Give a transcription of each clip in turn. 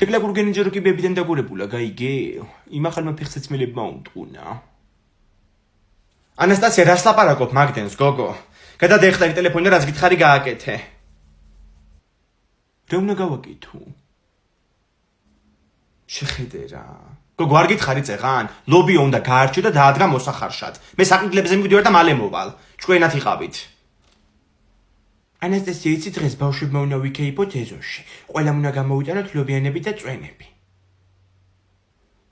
თეკლა გურგენიძე რო კი ბებიდან დაგურებულა, გაიგე? იმ ახალმა ფეხსაცმელებმა უმტყუნა. ანასტასია, რას ლაპარაკობ მაგდენს, გოგო? გადადეხლა იქ ტელეფონი და რაც გითხარი გააკეთე. რა უნდა გავაკეთო? შეხედე რა. გოგო, არ გითხარი წეღან? ლობიო უნდა გაარჩიო და დაადგა მოსახარშად. მე საყიდლებზე მივიდივარ და მალე მოვალ. ჭკვენად იყავით. ანასტასია, იცი დღეს ბავშვებმა უნდა ვიქეიფოთ ეზოში. ყველამ უნდა გამოვიტანოთ ლობიანები და წვენები.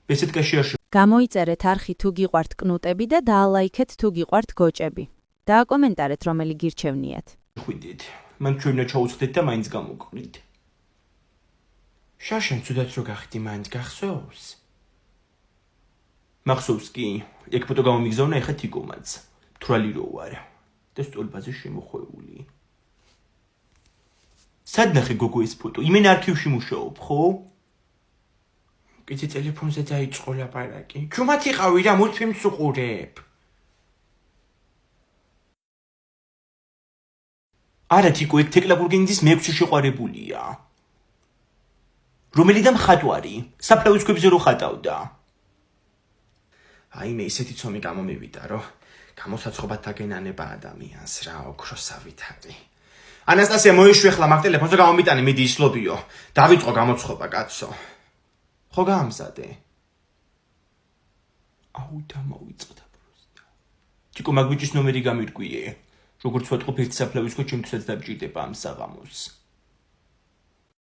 ბესედკაში არ გამოიწერეთ არხი თუ გიყვართ კნუტები და დაალაიქეთ თუ გიყვართ გოჭები. დააკომენტარეთ რომელი გირჩევნიათ. ხვიდით. მან ჩვენ უნდა ჩაუწყდეთ და მაინც გამოგყრით. შაშენ ცუდად რო გახდი მაინც გახსოვს? მახსოვს კი, ეგ ფოტო გამომიგზავნა ეხა თიკომაც. თვრალი რო ვარ და სტოლბაზე შემოხვეული. სად ნახე გოგო ეს ფოტო? იმენ არქივში მუშაობ, ხო? კიდე ტელეფონზე დაიწყო ლაპარაკი. ჩუმად იყავი რა, მულტფილმს უყურებ. არა თიკო, ეგ თეკლა გურგენიძის მეექვსე შეყვარებულია. რომელი და მხატვარი? საფლავის ქვებზე რო ხატავდა. აი მე ისეთი ცომი გამომივიდა, რომ გამოსაცხობად დაგენანება ადამიანს რა, ოქროსავით არის. ანასტასია, მოიშვი ხლა მაგ ტელეფონზე გამომიტანი, მიდი ისლობიო. დავიწყო გამოცხობა, კაცო. ხო გაამზადე? აუ დამოვიწყდა პროსტა. თიკო მაგ ბიჭის ნომერი გამირკვიე. როგორც ვატყობ ერთი საფლავის ქო ჩემთვისაც დაგჭირდება ამ საღამოს.